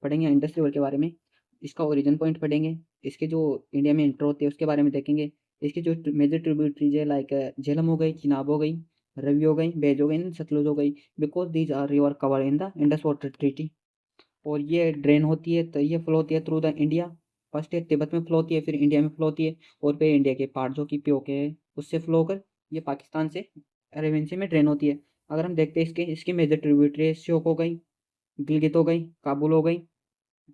पढ़ेंगे Indus river के बारे में, इसका ओरिजिन पॉइंट पढ़ेंगे, इसके जो इंडिया में इंटर होते हैं उसके बारे में देखेंगे, इसकी जो मेजर ट्रिब्यूटरीज है लाइक झेलम हो गई, चिनाब हो गई, रवि हो गई, बेज हो गई, सतलुज हो गई, because these are river cover in the Indus water treaty. और ये ड्रेन होती है, तो ये फ्लो होती है थ्रू द इंडिया। फर्स्ट ये तिब्बत में फ्लो होती है, फिर इंडिया में फ्लो होती है, और फिर इंडिया के पार्ट जो कि पीओके है उससे फ्लो होकर ये पाकिस्तान से अरेबियन सी में ड्रेन होती है। अगर हम देखते हैं इसकी मेजर ट्रिब्यूटरी श्योक हो गई, गिलगित हो गई, काबुल हो गई,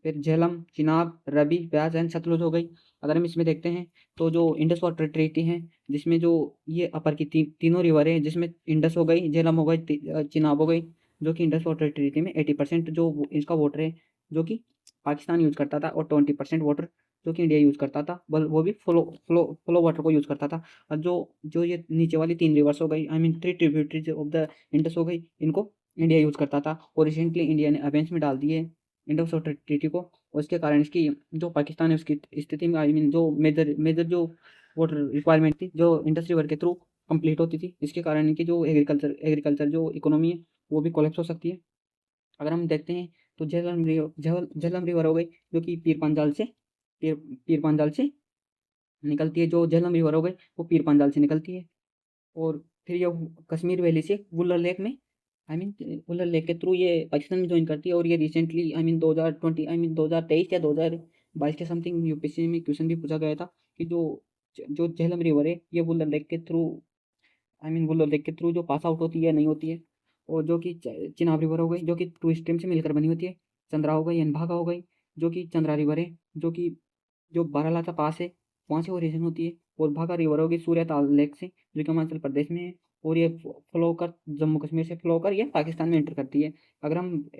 फिर झेलम, चिनाब, रवि, ब्यास एंड सतलुज हो गई। अगर हम इसमें देखते हैं तो जो इंडस वाटर ट्रीटी है, जिसमें जो ये अपर की तीनों रिवर है, जिसमें इंडस हो गई, झेलम हो गई, चिनाब हो गई, जो कि इंडस वाटर ट्रीटी में 80% जो इसका वाटर है जो कि पाकिस्तान यूज़ करता था, और 20% वाटर जो कि इंडिया यूज़ करता था, वो भी फ्लो फ्लो फ्लो वाटर को यूज़ करता था। और जो जो ये नीचे वाली 3 रिवर्स हो गई, I mean 3 tributaries of the Indus हो गई, इनको इंडिया यूज़ करता था, और रिसेंटली इंडिया ने अबेंस में डाल दिए इंडस वाटर ट्रीटी को। और इसके कारण इसकी जो पाकिस्तान है उसकी स्थिति में, आई मीन जो मेजर मेजर जो वाटर रिक्वायरमेंट थी जो इंडस रिवर के थ्रू कंप्लीट होती थी, इसके कारण इनकी जो एग्रीकल्चर जो इकोनॉमी है वो भी कोलैप्स हो सकती है। अगर हम देखते हैं तो झेलम रिवर हो गई, जो कि पीर पांजाल से निकलती है। जो झेलम रिवर हो गई वो पीर पांजाल से निकलती है, और फिर ये कश्मीर वैली से वुलर लेक में, आई मीन वुलर लेक के थ्रू ये पाकिस्तान में ज्वाइन करती है। और ये recently I mean 2020 I mean 2023 या 2022 के समथिंग यूपीएससी में क्वेश्चन भी पूछा गया था कि जो जो झेलम रिवर है ये वुलर लेक के through, I mean Wular lake के थ्रू जो पास आउट होती है नहीं होती है। और जो कि चिनाब रिवर हो गई, जो कि 2 स्ट्रीम से मिलकर बनी होती है। चंद्रा हो गई, भागा हो गई, जो कि चंद्रा रिवर है, जो कि जो बारालाचा पास है वहाँ से ओरिजिन होती है। और भागा रिवर होगी सूर्यताल लेक से, जो कि हिमाचल प्रदेश में है, और ये फ्लो कर जम्मू कश्मीर से फ्लो कर ये पाकिस्तान में एंटर करती है। अगर हम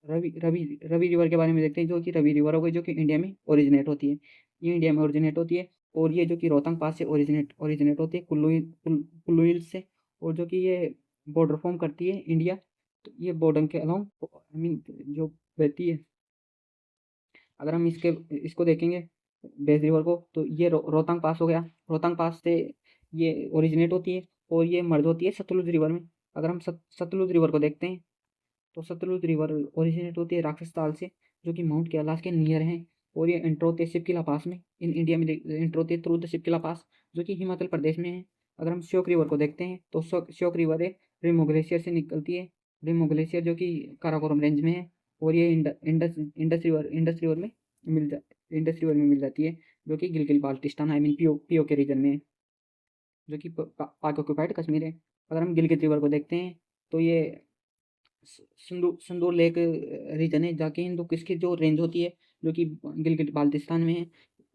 रवि रिवर के बारे में देखते हैं, जो कि रवि रिवर हो गई, जो कि इंडिया में ओरिजिनेट होती है, ये इंडिया में ओरिजिनेट होती है। और ये जो कि रोहतांग पास से ओरिजिनेट होती है, कुल्लू हिल्स से, और जो कि ये बॉर्डर फॉर्म करती है इंडिया, तो ये बॉर्डर के अलोंग आई मीन जो बहती है। अगर हम इसको देखेंगे बेस रिवर को, तो ये रोहतांग पास हो गया, रोहतांग पास से ये ओरिजिनेट होती है, और ये मर्ज होती है सतलुज रिवर में। अगर हम सतलुज रिवर को देखते हैं तो सतलुज रिवर ओरिजिनेट होती है राक्षस ताल से, जो कि माउंट कैलाश के नियर है, और ये एंटर होती है शिपकिला पास में, इन इंडिया में एंटर होती है थ्रू द शिपकिला पास, जो कि हिमाचल प्रदेश में है। अगर हम श्योक रिवर को देखते हैं तो श्योक रिवर है रिमो ग्लेशियर से निकलती है, रिमो ग्लेशियर जो कि काराकोरम रेंज में है, और ये इंडस रिवर में इंडस रिवर में मिल जाती है, जो कि Gilgit Baltistan I mean PO के रीजन में है, जो कि पाक ऑक्यूपाइड कश्मीर है। अगर हम गिलगित रिवर को देखते हैं तो ये संदूर लेक रीजन है, जाके हिंदू किसकी जो रेंज होती है, जो कि गिलगित बाल्टिस्तान में है,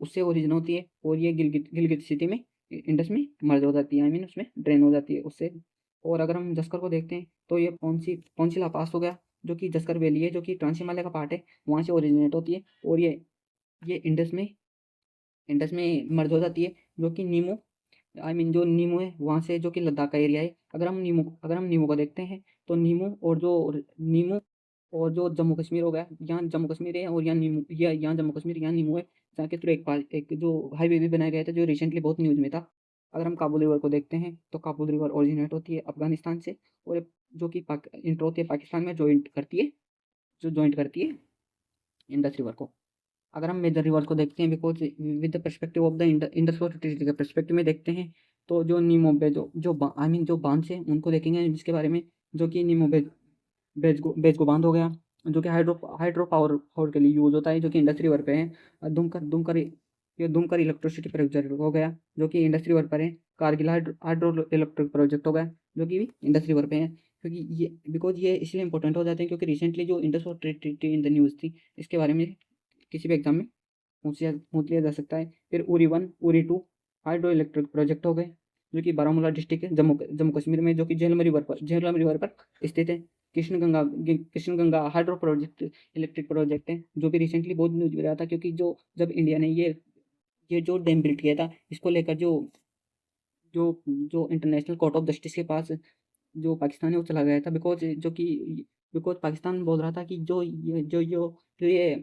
उससे ओरिजिन होती है, और ये गिलगित सिटी में इंडस में मर्ज हो जाती है, आई मीन उसमें ड्रेन हो जाती है उससे। और अगर हम जस्कर को देखते हैं तो ये पौंसीला पास हो गया, जो कि जस्कर वैली है, जो कि ट्रांस हिमालय का पार्ट है, वहाँ से ओरिजिनेट होती है, और ये इंडस में मर्ज हो जाती है, जो कि नीमू आई मीन जो नीमू है वहाँ से, जो कि लद्दाख का एरिया है। अगर हम नीमू को देखते हैं तो नीमू और जो जम्मू कश्मीर हो गया, यहाँ जम्मू कश्मीर है, और यहाँ नीमू, यहाँ जम्मू कश्मीर, यहाँ नीमू है, जहाँ के थ्रू एक जो हाईवे भी बनाया गया था, जो रिसेंटली बहुत न्यूज़ में था। अगर हम काबुल रिवर को देखते हैं तो काबुल रिवर ओरिजिनेट होती है अफगानिस्तान से, और जो कि इंटर होती है पाकिस्तान में, ज्वाइंट करती है इंडस रिवर को। अगर हम मेजर रिवर्स को देखते हैं, because with the perspective of the Indus water treaty के पर्सपेक्टिव में देखते हैं, तो जो नीमो बेज जो आई मीन जो बांध है उनको देखेंगे जिसके बारे में, जो कि नीमो बेज को बांध हो गया, जो कि हाइड्रो पावर के लिए यूज होता है, जो कि इंडस रिवर पे है। दुमकर इलेक्ट्रिसिटी प्रोजेक्ट हो गया, जो कि इंडस रिवर पर है। कारगिल हाइड्रो इलेक्ट्रिक प्रोजेक्ट हो गया, जो कि भी इंडस रिवर पे है। क्योंकि ये बिकॉज ये इसलिए इंपॉर्टेंट हो जाते हैं क्योंकि रिसेंटली जो Indus water treaty in the news थी, इसके बारे में किसी भी एग्जाम में पूछ लिया जा सकता है। फिर Uri 1 Uri 2 hydro electric project हो गए, जो कि बारामूला डिस्ट्रिक्ट है, जम्मू कश्मीर में, जो कि झेलम रिवर पर स्थित है। Krishna Ganga hydro project electric project है, जो भी रिसेंटली बहुत न्यूज में रहा था, क्योंकि जो जब इंडिया ने ये जो डैम बिल्ड किया था, इसको लेकर जो जो जो इंटरनेशनल कोर्ट ऑफ जस्टिस के पास जो पाकिस्तान है वो चला गया था, बिकॉज पाकिस्तान बोल रहा था कि जो ये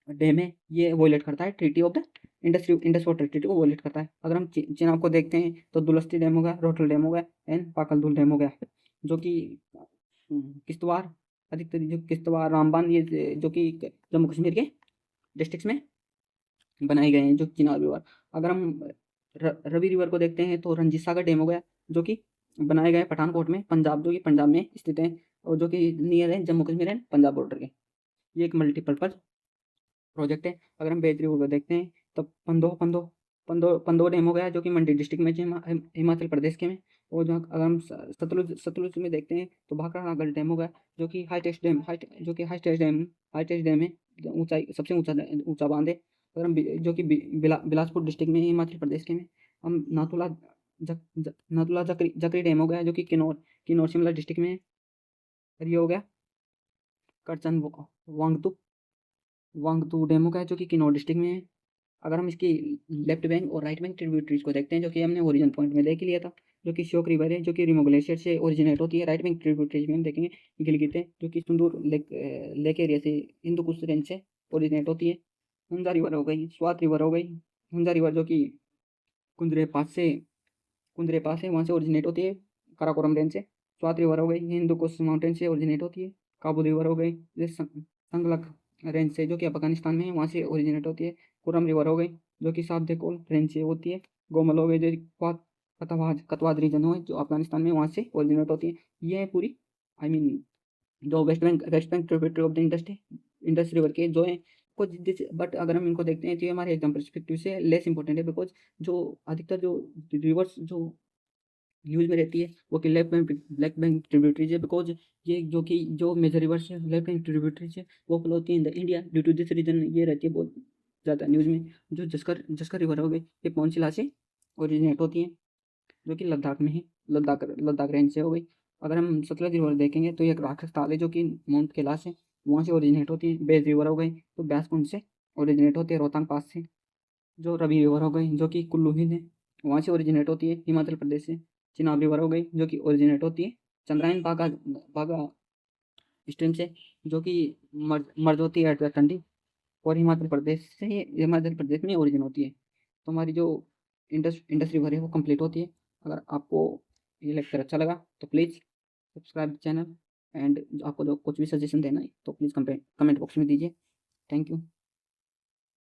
डैम है ये वॉयलेट करता है treaty of the Indus water treaty को वॉयलेट करता है। अगर हम चिनाब को देखते हैं तो दुलस्ती डैम हो गया, रोटल डैम हो गया, एंड पाकलदुल डैम हो गया, जो कि किश्तवाड़ अधिकतर जो किश्तवाड़, रामबन, ये जो कि जम्मू कश्मीर के डिस्ट्रिक्ट्स में बनाए गए हैं। जो चिनाब रिवर, अगर हम रवि रिवर को देखते हैं तो रंजीत सागर डैम हो गया, जो कि बनाए गए पठानकोट में, पंजाब, जो कि पंजाब में स्थित है और जो कि नियर है जम्मू कश्मीर एंड पंजाब बॉर्डर के। ये एक मल्टीपर्पज़ प्रोजेक्ट है। अगर हम बेच रिवर को देखते हैं तो पंदो पंदो पंदो पंदो डैम हो गया, जो कि मंडी डिस्ट्रिक्ट में हिमाचल प्रदेश के में। और जो अगर हम सतलुज में देखते हैं तो भाखड़ा नागल डैम हो गया, जो कि हाईटेस्ट डैम है, ऊंचाई सबसे ऊंचा ऊंचा बांध है। अगर हम जो कि बिलासपुर डिस्ट्रिक्ट में हिमाचल प्रदेश के में, हम नाथुला जकरी जकरी डैम हो गया, जो कि किन्नौर शिमला डिस्ट्रिक्ट में है। और ये हो गया करचन वांगतुक वांगतू डैम हो गया, जो कि किन्नौर डिस्ट्रिक्ट में है। अगर हम इसकी लेफ्ट बैंक और राइट बैंक ट्रिब्यूटरीज को देखते हैं, जो कि हमने ओरिजिन पॉइंट में देख लिया था, जो कि श्योक रिवर है, जो कि रिमो ग्लेशियर से ओरिजिनेट होती है। राइट बैंक ट्रिब्यूटरीज में हम देखेंगे गिलगित है, जो कि सुंदूर लेक एरिया से हिंदू कुश रेंज से ओरिजिनेट होती है। हुंजा रिवर हो गई, स्वात रिवर हो गई। हुंजा रिवर जो कि कुंदरे पास है, वहाँ से ओरिजिनेट होती है, काराकोरम रेंज से। स्वात रिवर हो गई, हिंदू कुश माउंटेन से ओरिजिनेट होती है। काबू रिवर हो गई, ये संगलक रेंज से, जो कि अफगानिस्तान में है, वहाँ से ओरिजिनेट होती है। कुरम रिवर हो गई, जो कि साफ देकोल रेंज से होती है। गोमल हो गई, जो कतवाद रीजन हो, जो अफगानिस्तान में, वहाँ से ओरिजिनेट होती है। ये है पूरी, आई मीन, जो West Bank tributary of the Indus river के जो है कुछ। बट अगर हम इनको देखते हैं तो ये हमारे एग्जाम परस्पेक्टिव से लेस इंपॉर्टेंट है, बिकॉज जो अधिकतर जो रिवर्स जो यूज में रहती है वो कि लेफ्ट बैंक ट्रिब्यूटरीज है। बिकॉज ये जो मेजर रिवर्स है, लेफ्ट बैंक ट्रिब्यूटरीज है, वो फ्लो होती है in the India. Due to this reason ये रहती है बहुत ज़्यादा न्यूज़ में। जो जस्कर रिवर हो गई, ये पौनशिला से ओरिजिनेट होती है, जो कि लद्दाख में है, लद्दाख रेंज से हो गई। अगर हम सतलज रिवर देखेंगे तो ये एक राक्षस ताल है, जो कि माउंट कैलाश है, वहाँ से ओरिजिनेट होती है। बेज रिवर हो गई तो ब्यासकुंड से ओरिजिनेट होती है, रोहतांग पास से। जो रवि रिवर हो गई, जो कि कुल्लू हिल है, वहाँ से ओरिजिनेट होती है, हिमाचल प्रदेश से। चिनाब रिवर हो गई, जो कि ओरिजिनेट होती है चंद्रायन बागा बागा स्ट्रीम से, जो कि मर्ज होती है एट द टंडी, और हिमाचल प्रदेश में ओरिजिन होती है। तो हमारी जो इंडस रिवर है वो कंप्लीट होती है। अगर आपको ये लेक्चर अच्छा लगा तो प्लीज़ सब्सक्राइब चैनल, एंड आपको जो कुछ भी सजेशन देना है तो प्लीज़ कमेंट बॉक्स में दीजिए। Thank you.